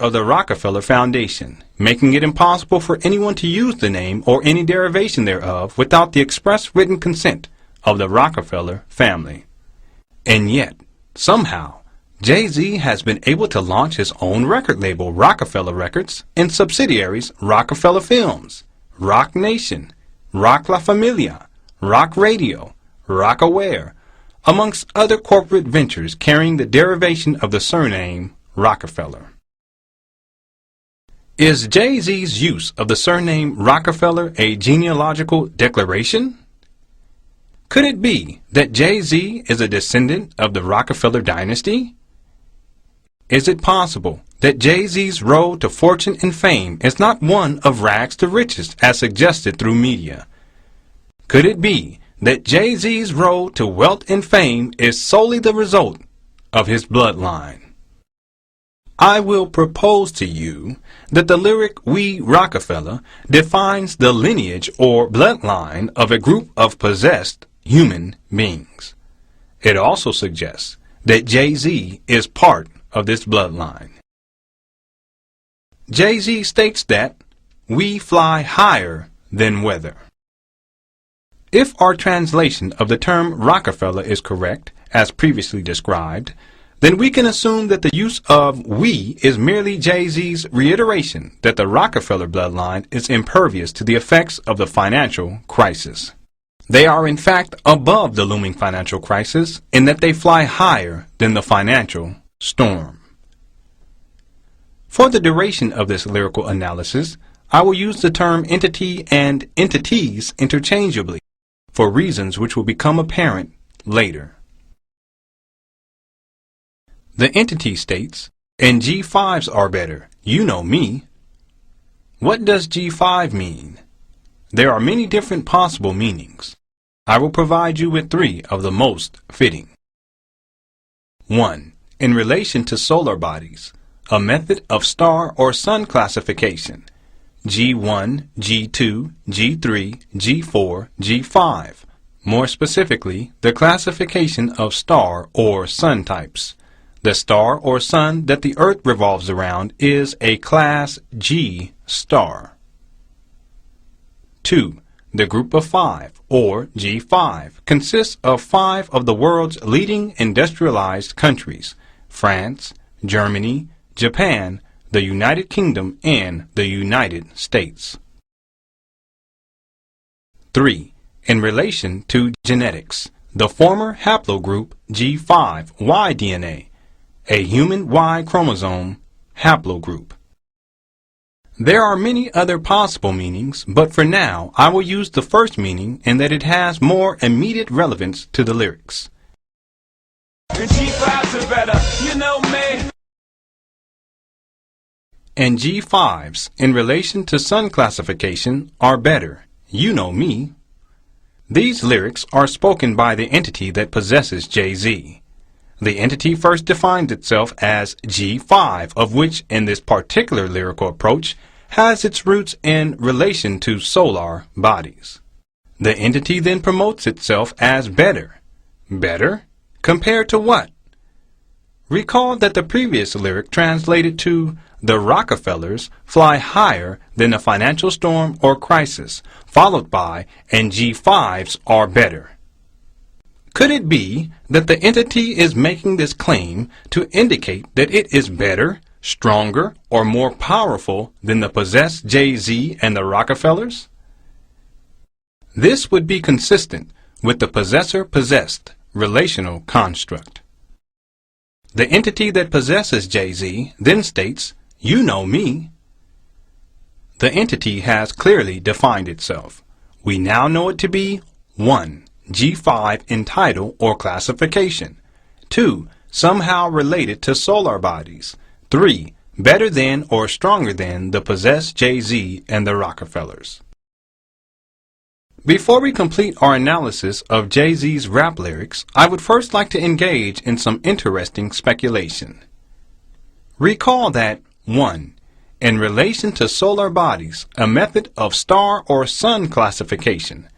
of the Rockefeller Foundation, making it impossible for anyone to use the name or any derivation thereof without the express written consent of the Rockefeller family. And yet, somehow, Jay-Z has been able to launch his own record label, Rockefeller Records, and subsidiaries Rockefeller Films, Rock Nation, Rock La Familia, Rock Radio, Rock Aware, amongst other corporate ventures carrying the derivation of the surname Rockefeller. Is Jay-Z's use of the surname Rockefeller a genealogical declaration? Could it be that Jay-Z is a descendant of the Rockefeller dynasty? Is it possible that Jay-Z's road to fortune and fame is not one of rags to riches as suggested through media? Could it be that Jay-Z's road to wealth and fame is solely the result of his bloodline? I will propose to you that the lyric "We Rockefeller" defines the lineage or bloodline of a group of possessed human beings. It also suggests that Jay-Z is part of this bloodline. Jay-Z states that we fly higher than weather. If our translation of the term Rockefeller is correct, as previously described, then we can assume that the use of "we" is merely Jay-Z's reiteration that the Rockefeller bloodline is impervious to the effects of the financial crisis. They are in fact above the looming financial crisis in that they fly higher than the financial storm. For the duration of this lyrical analysis, I will use the term entity and entities interchangeably for reasons which will become apparent later. The entity states, "And G5s are better, you know me." What does G5 mean? There are many different possible meanings. I will provide you with three of the most fitting. 1. In relation to solar bodies, a method of star or sun classification, G1, G2, G3, G4, G5. More specifically, the classification of star or sun types. The star or sun that the Earth revolves around is a class G star. 2. The group of 5, or G5, consists of 5 of the world's leading industrialized countries: France, Germany, Japan, the United Kingdom, and the United States. 3. In relation to genetics, the former haplogroup G5 Y-DNA, a human Y chromosome haplogroup. There are many other possible meanings, but for now I will use the first meaning in that it has more immediate relevance to the lyrics. The G5s are better, you know me. And G5s, in relation to sun classification, are better, you know me. These lyrics are spoken by the entity that possesses Jay-Z. The entity first defines itself as G5, of which, in this particular lyrical approach, has its roots in relation to solar bodies. The entity then promotes itself as better. Better? Compared to what? Recall that the previous lyric translated to "The Rockefellers fly higher than a financial storm or crisis," followed by "and G5s are better." Could it be that the entity is making this claim to indicate that it is better, stronger, or more powerful than the possessed Jay-Z and the Rockefellers? This would be consistent with the possessor-possessed relational construct. The entity that possesses Jay-Z then states, "You know me." The entity has clearly defined itself. We now know it to be 1. G5 in title or classification. 2. Somehow related to solar bodies. 3. Better than or stronger than the possessed Jay-Z and the Rockefellers. Before we complete our analysis of Jay-Z's rap lyrics, I would first like to engage in some interesting speculation. Recall that 1. In relation to solar bodies, a method of star or sun classification,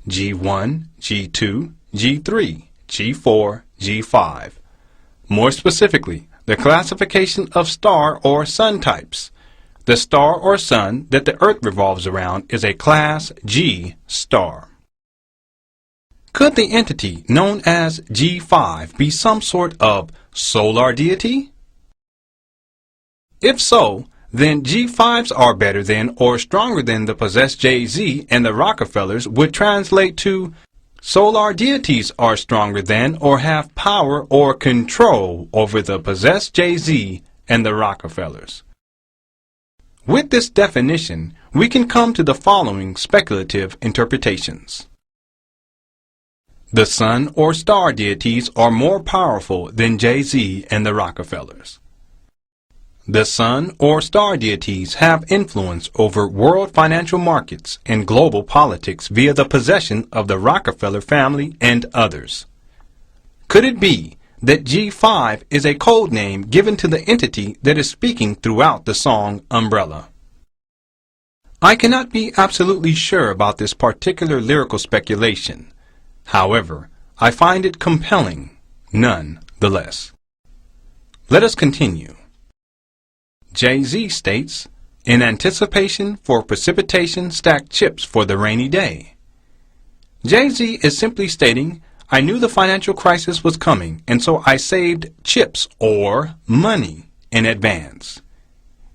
G1, G2, G3, G4, G5. More specifically, the classification of star or sun types. The star or sun that the Earth revolves around is a class G star. Could the entity known as G5 be some sort of solar deity? If so, then G5s are better than or stronger than the possessed Jay-Z and the Rockefellers would translate to solar deities are stronger than or have power or control over the possessed Jay-Z and the Rockefellers. With this definition, we can come to the following speculative interpretations. The sun or star deities are more powerful than Jay-Z and the Rockefellers. The sun or star deities have influence over world financial markets and global politics via the possession of the Rockefeller family and others. Could it be that G5 is a code name given to the entity that is speaking throughout the song Umbrella? I cannot be absolutely sure about this particular lyrical speculation. However, I find it compelling, none the less. Let us continue. Jay-Z states, "In anticipation for precipitation, stack chips for the rainy day." Jay-Z is simply stating, I knew the financial crisis was coming, and so I saved chips or money in advance.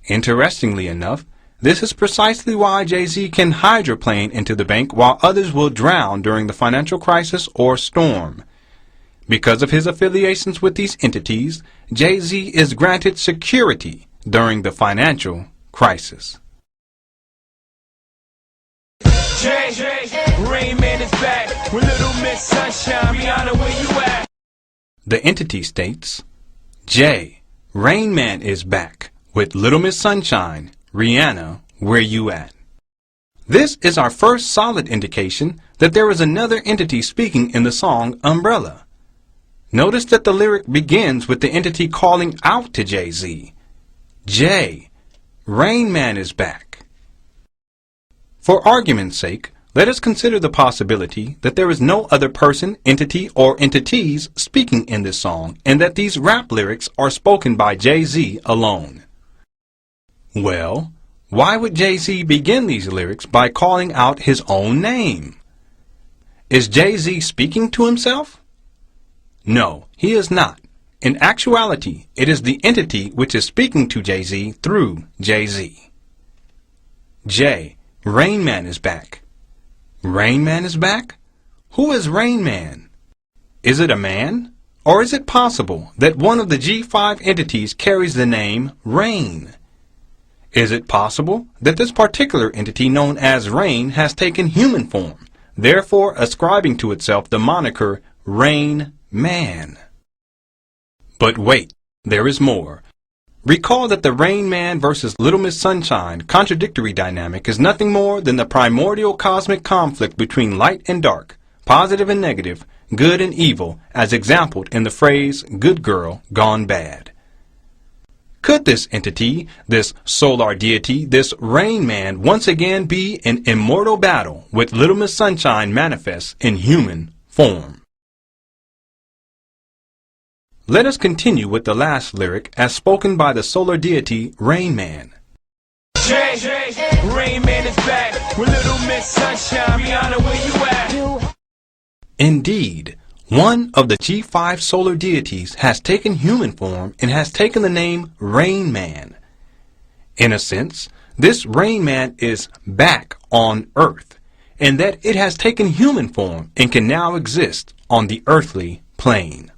Interestingly enough, this is precisely why Jay-Z can hydroplane into the bank while others will drown during the financial crisis or storm. Because of his affiliations with these entities, Jay-Z is granted security during the financial crisis. Rain Man is back with Little Miss Sunshine. Rhianna, where you at? The entity states, J, Rain Man is back with Little Miss Sunshine. Rhianna, where you at? This is our first solid indication that there is another entity speaking in the song Umbrella. Notice that the lyric begins with the entity calling out to Jay-Z. J, Rain Man is back. For argument's sake, let us consider the possibility that there is no other person, entity, or entities speaking in this song, and that these rap lyrics are spoken by Jay-Z alone. Well, why would Jay-Z begin these lyrics by calling out his own name? Is Jay-Z speaking to himself? No, he is not. In actuality, it is the entity which is speaking to Jay-Z through Jay-Z. J, Rain Man is back. Rain Man is back? Who is Rain Man? Is it a man? Or is it possible that one of the G5 entities carries the name Rain? Is it possible that this particular entity known as Rain has taken human form, therefore ascribing to itself the moniker Rain Man? But wait, there is more. Recall that the Rain Man versus Little Miss Sunshine contradictory dynamic is nothing more than the primordial cosmic conflict between light and dark, positive and negative, good and evil, as exampled in the phrase, good girl gone bad. Could this entity, this solar deity, this Rain Man once again be in immortal battle with Little Miss Sunshine manifest in human form? Let us continue with the last lyric as spoken by the solar deity Rain Man. Rain Man is back with Little Miss Sunshine. Rhianna, where you at? Indeed, one of the G5 solar deities has taken human form and has taken the name Rain Man. In a sense, this Rain Man is back on Earth, in that it has taken human form and can now exist on the earthly plane.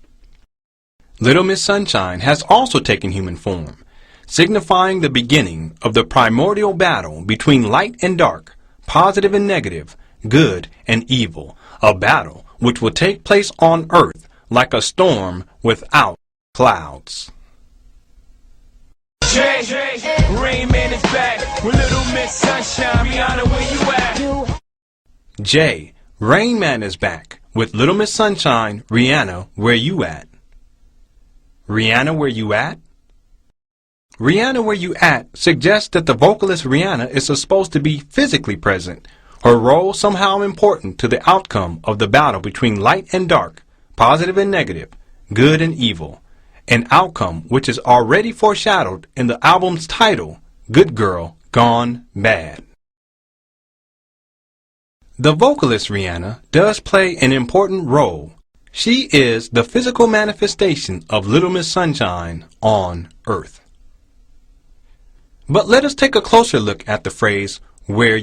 Little Miss Sunshine has also taken human form, signifying the beginning of the primordial battle between light and dark, positive and negative, good and evil, a battle which will take place on earth like a storm without clouds. Rain Man is back with Little Miss Sunshine. Rhianna, where you at? J, Rain Man is back with Little Miss Sunshine. Rhianna, where you at? Rhianna, where you at? Rhianna, where you at suggests that the vocalist Rhianna is supposed to be physically present, her role somehow important to the outcome of the battle between light and dark, positive and negative, good and evil, an outcome which is already foreshadowed in the album's title, Good Girl Gone Bad. The vocalist Rhianna does play an important role. She is the physical manifestation of Little Miss Sunshine on Earth. But let us take a closer look at the phrase, where